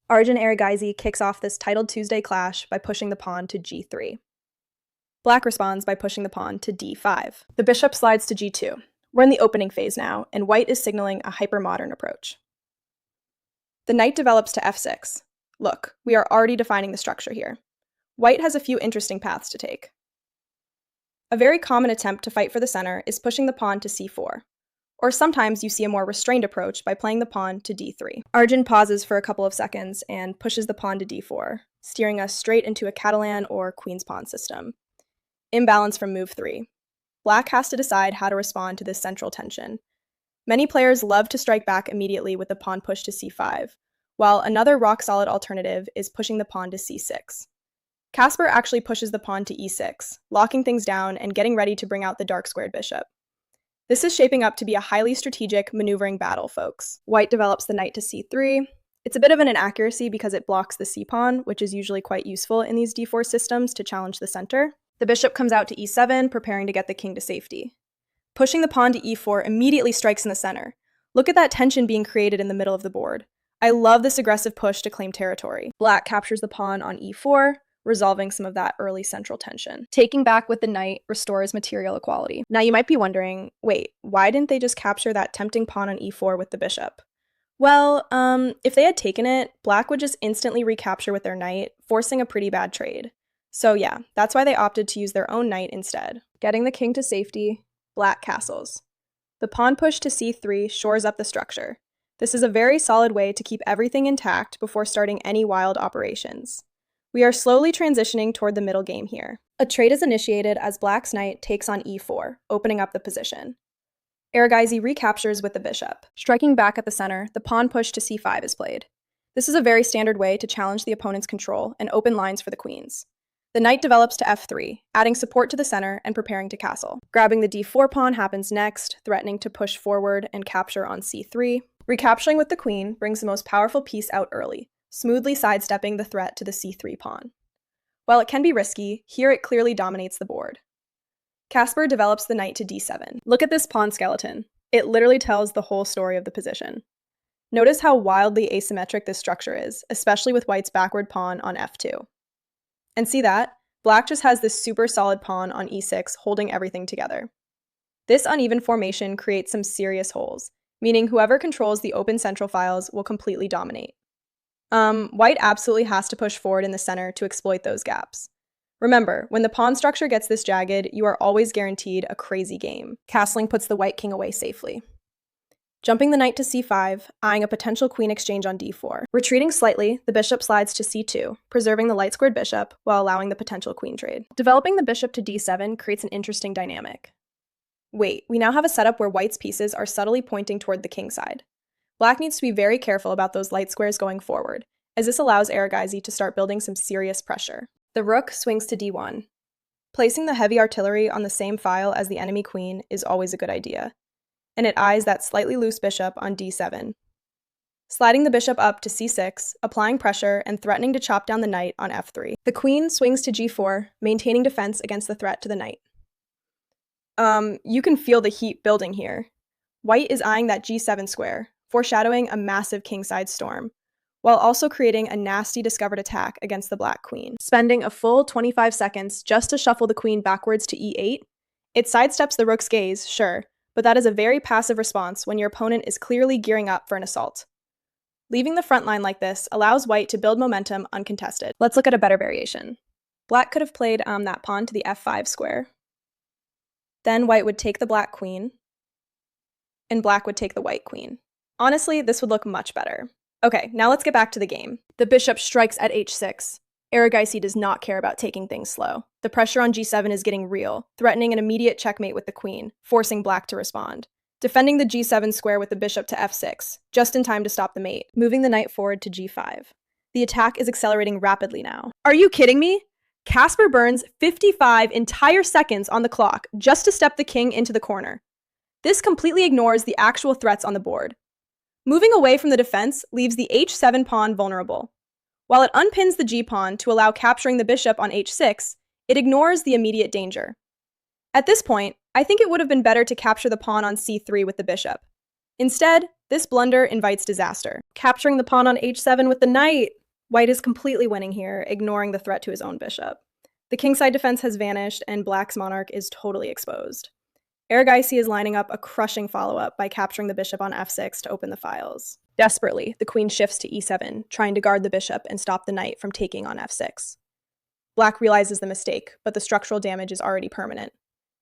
Arjun Erigaisi kicks off this titled Tuesday clash by pushing the pawn to g3. Black responds by pushing the pawn to d5. The bishop slides to g2. We're in the opening phase now, and white is signaling a hyper-modern approach. The knight develops to f6. Look, we are already defining the structure here. White has a few interesting paths to take. A very common attempt to fight for the center is pushing the pawn to c4. Or sometimes you see a more restrained approach by playing the pawn to d3. Arjun pauses for a couple of seconds and pushes the pawn to d4, steering us straight into a Catalan or queen's pawn system. Imbalance from move 3. Black has to decide how to respond to this central tension. Many players love to strike back immediately with the pawn push to c5, while another rock-solid alternative is pushing the pawn to c6. Casper actually pushes the pawn to e6, locking things down and getting ready to bring out the dark-squared bishop. This is shaping up to be a highly strategic, maneuvering battle, folks. White develops the knight to c3. It's a bit of an inaccuracy because it blocks the c-pawn, which is usually quite useful in these d4 systems to challenge the center. The bishop comes out to e7, preparing to get the king to safety. Pushing the pawn to e4 immediately strikes in the center. Look at that tension being created in the middle of the board. I love this aggressive push to claim territory. Black captures the pawn on e4, resolving some of that early central tension. Taking back with the knight restores material equality. Now you might be wondering, wait, why didn't they just capture that tempting pawn on e4 with the bishop? Well, if they had taken it, Black would just instantly recapture with their knight, forcing a pretty bad trade. So yeah, that's why they opted to use their own knight instead. Getting the king to safety, Black castles. The pawn push to c3 shores up the structure. This is a very solid way to keep everything intact before starting any wild operations. We are slowly transitioning toward the middle game here. A trade is initiated as Black's knight takes on e4, opening up the position. Erigaisi recaptures with the bishop. Striking back at the center, the pawn push to c5 is played. This is a very standard way to challenge the opponent's control and open lines for the queens. The knight develops to f3, adding support to the center and preparing to castle. Grabbing the d4 pawn happens next, threatening to push forward and capture on c3. Recapturing with the queen brings the most powerful piece out early, smoothly sidestepping the threat to the c3 pawn. While it can be risky, here it clearly dominates the board. Casper develops the knight to d7. Look at this pawn skeleton. It literally tells the whole story of the position. Notice how wildly asymmetric this structure is, especially with white's backward pawn on f2. And see that? Black just has this super solid pawn on e6 holding everything together. This uneven formation creates some serious holes, meaning whoever controls the open central files will completely dominate. White absolutely has to push forward in the center to exploit those gaps. Remember, when the pawn structure gets this jagged, you are always guaranteed a crazy game. Castling puts the white king away safely. Jumping the knight to c5, eyeing a potential queen exchange on d4. Retreating slightly, the bishop slides to c2, preserving the light-squared bishop while allowing the potential queen trade. Developing the bishop to d7 creates an interesting dynamic. Wait, we now have a setup where white's pieces are subtly pointing toward the king side. Black needs to be very careful about those light squares going forward, as this allows Erigaisi to start building some serious pressure. The rook swings to d1. Placing the heavy artillery on the same file as the enemy queen is always a good idea, and it eyes that slightly loose bishop on d7. Sliding the bishop up to c6, applying pressure and threatening to chop down the knight on f3. The queen swings to g4, maintaining defense against the threat to the knight. You can feel the heat building here. White is eyeing that g7 square, foreshadowing a massive kingside storm, while also creating a nasty discovered attack against the black queen. Spending a full 25 seconds just to shuffle the queen backwards to e8, it sidesteps the rook's gaze, sure, but that is a very passive response when your opponent is clearly gearing up for an assault. Leaving the front line like this allows white to build momentum uncontested. Let's look at a better variation. Black could have played that pawn to the f5 square. Then white would take the black queen, and black would take the white queen. Honestly, this would look much better. Okay, now let's get back to the game. The bishop strikes at h6. Erigaisi does not care about taking things slow. The pressure on g7 is getting real, threatening an immediate checkmate with the queen, forcing black to respond. Defending the g7 square with the bishop to f6, just in time to stop the mate, moving the knight forward to g5. The attack is accelerating rapidly now. Are you kidding me? Casper burns 55 entire seconds on the clock just to step the king into the corner. This completely ignores the actual threats on the board. Moving away from the defense leaves the h7 pawn vulnerable. While it unpins the g-pawn to allow capturing the bishop on h6, it ignores the immediate danger. At this point, I think it would have been better to capture the pawn on c3 with the bishop. Instead, This blunder invites disaster, capturing the pawn on h7 with the knight. White is completely winning here, ignoring the threat to his own bishop. The kingside defense has vanished, and black's monarch is totally exposed. Erigaisi is lining up a crushing follow-up by capturing the bishop on f6 to open the files. Desperately, the queen shifts to e7, trying to guard the bishop and stop the knight from taking on f6. Black realizes the mistake, but the structural damage is already permanent.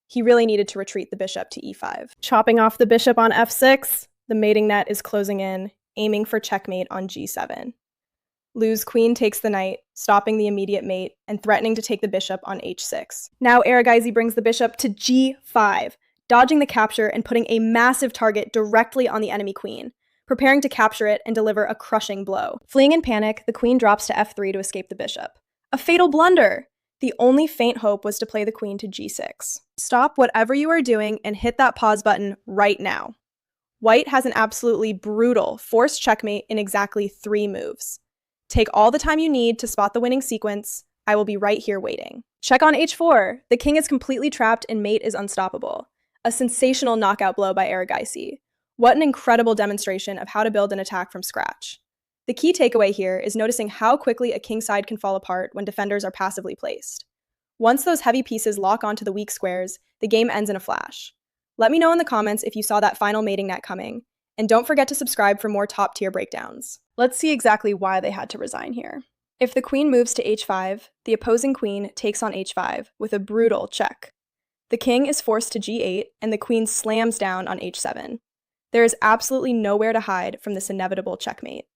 He really needed to retreat the bishop to e5. Chopping off the bishop on f6, the mating net is closing in, aiming for checkmate on g7. Lu's queen takes the knight, stopping the immediate mate and threatening to take the bishop on h6. Now Erigaisi brings the bishop to g5, dodging the capture and putting a massive target directly on the enemy queen, preparing to capture it and deliver a crushing blow. Fleeing in panic, the queen drops to f3 to escape the bishop. A fatal blunder! The only faint hope was to play the queen to g6. Stop whatever you are doing and hit that pause button right now. White has an absolutely brutal forced checkmate in exactly 3 moves. Take all the time you need to spot the winning sequence. I will be right here waiting. Check on h4. The king is completely trapped and mate is unstoppable. A sensational knockout blow by Erigaisi. What an incredible demonstration of how to build an attack from scratch. The key takeaway here is noticing how quickly a kingside can fall apart when defenders are passively placed. Once those heavy pieces lock onto the weak squares, the game ends in a flash. Let me know in the comments if you saw that final mating net coming, and don't forget to subscribe for more top-tier breakdowns. Let's see exactly why they had to resign here. If the queen moves to h5, the opposing queen takes on h5 with a brutal check. The king is forced to g8, and the queen slams down on h7. There is absolutely nowhere to hide from this inevitable checkmate.